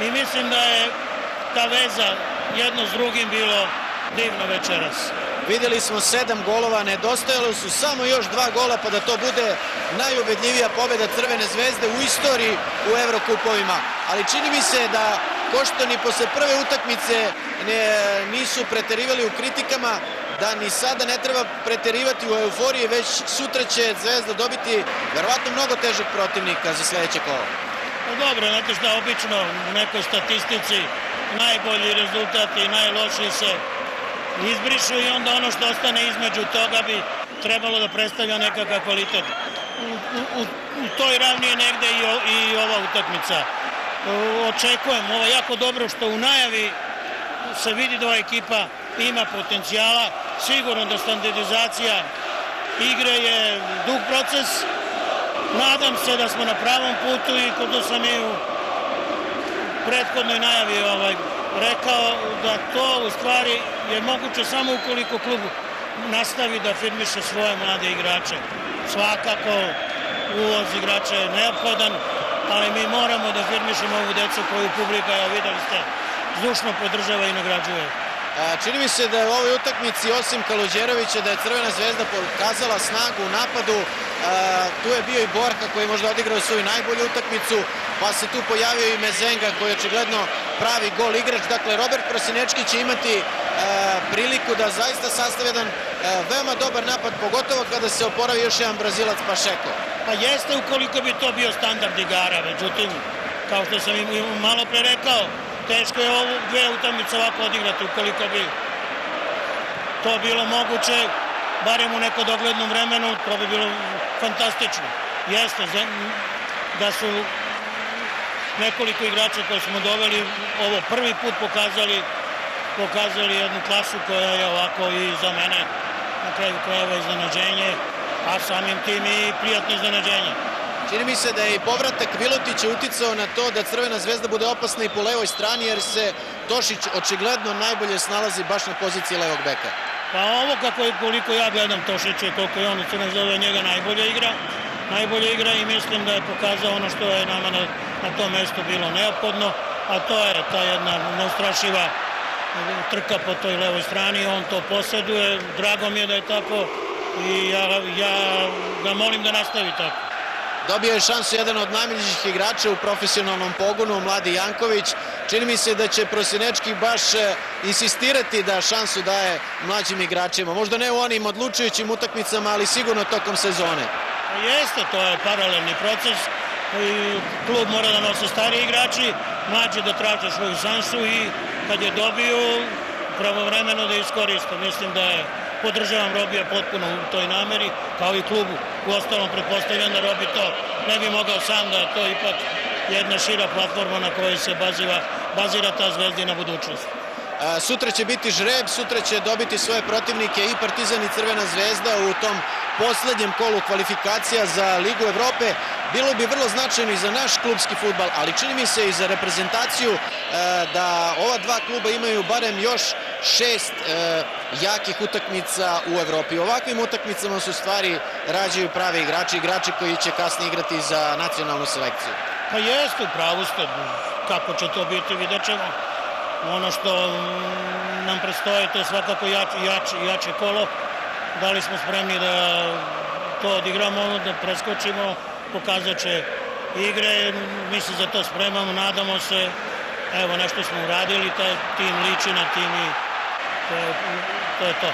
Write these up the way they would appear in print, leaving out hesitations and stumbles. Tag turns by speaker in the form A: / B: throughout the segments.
A: i mislim da je ta veza jedno s drugim bilo divno večeras.
B: Vidjeli smo 7 golova, nedostajalo su samo još 2 gola pa da to bude najubedljivija pobjeda Crvene zvezde u istoriji u Evrokupovima. Ali čini mi se da Koštani posle prve utakmice nisu preterivali u kritikama, da ni sada ne treba preterivati u euforiji, već sutra će Zvezda dobiti verovatno mnogo težeg protivnika za sledeće kolo.
A: Dobro, znate šta, obično u nekoj statistici najbolji rezultati i najlošiji se izbrišu i onda ono što ostane između toga bi trebalo da predstavlja nekakav kvalitet. U toj ravni je negde i ova utakmica. Očekujem, ovo je jako dobro što u najavi se vidi da ova ekipa ima potencijala. Sigurno da standardizacija igre je dug proces. Nadam se da smo na pravom putu i kod sam i u prethodnoj najavi rekao da to u stvari je moguće samo ukoliko klub nastavi da firmiše svoje mlade igrače. Svakako uvoz igrača je neophodan, ali mi moramo da firmišemo ovu decu koju publika, videli ste, zdušno podržava i nagrađuje.
B: Čini mi se da je u ovoj utakmici, osim Kaluđerovića, da je Crvena zvezda pokazala snagu u napadu. Tu je bio i Borka koji je možda odigrao svoju najbolju utakmicu, pa se tu pojavio i Mezenga koji je očigledno pravi gol igrač. Dakle, Robert Prosinečki će imati priliku da zaista sastavi jedan veoma dobar napad, pogotovo kada se oporavi još jedan Brazilac Pašeko.
A: Pa jeste ukoliko bi to bio standard igara, međutim, kao što sam i malo pre rekao, teško je ovu dve utakmice ovako odigrati. Ukoliko bi to bilo moguće, barem u neko doglednom vremenu, to bi bilo fantastično. Jeste da su nekoliko igrača koje smo doveli ovo prvi put pokazali jednu klasu koja je ovako i za mene na kraju krajeva iznenađenje, a samim tim i prijatno iznenađenje.
B: Čini mi se da je i povratak Vilutića uticao na to da Crvena zvezda bude opasna i po levoj strani, jer se Tošić očigledno najbolje snalazi baš na poziciji levog beka.
A: Pa ovo koliko ja gledam Tošića i koliko je on u Crvenoj zvezdi, njega najbolje igra i mislim da je pokazao ono što je nama na tom mestu bilo neophodno, a to je ta jedna neustrašiva trka po toj levoj strani, on to posjeduje, drago mi je da je tako i ja ga molim da nastavi tako.
B: Dobio je šansu jedan od najmlađih igrača u profesionalnom pogonu, Mladi Janković. Čini mi se da će Prosinečki baš insistirati da šansu daje mlađim igračima. Možda ne u onim odlučujućim utakmicama, ali sigurno tokom sezone.
A: Jeste, to je paralelni proces. Klub mora da nose stari igrači, mlađi da traže svoju šansu i kad je dobiju, pravovremeno da iskoriste. Mislim da je podržavam Robija potpuno u toj nameri, kao i klubu. U ostalom pretpostavljam da Robi to ne bi mogao sam, da je to ipak jedna šira platforma na kojoj se bazira ta Zvezdina budućnost.
B: Sutra će biti žreb, sutra će dobiti svoje protivnike i Partizan i Crvena zvezda u tom poslednjem kolu kvalifikacija za Ligu Evrope. Bilo bi vrlo značajno i za naš klubski fudbal, ali čini mi se i za reprezentaciju da ova dva kluba imaju barem još 6 jakih utakmica u Evropi. U ovakvim utakmicama su stvari rađaju pravi igrači koji će kasnije igrati za nacionalnu selekciju.
A: Pa jeste, u pravu ste. Kako će to biti, vidjet ćemo. Ono što nam predstoje, to je svakako jače kolo. Da li smo spremni da to odigramo, da preskočimo, pokazat će igre. Mi se za to spremamo, nadamo se. Evo, nešto smo uradili, taj tim liči na tim i to je to.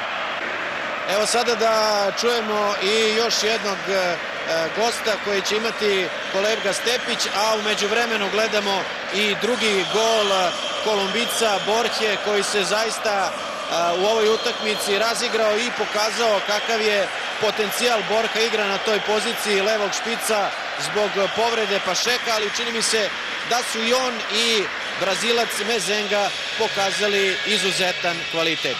B: Evo sada da čujemo i još jednog gosta koji će imati kolega Stepić, a u međuvremenu gledamo i drugi gol Kolumbica Borhe, koji se zaista u ovoj utakmici razigrao i pokazao kakav je potencijal. Borha igra na toj poziciji levog špica zbog povrede Pašeka, ali čini mi se da su i on i Brazilac Mezenga pokazali izuzetan kvalitet.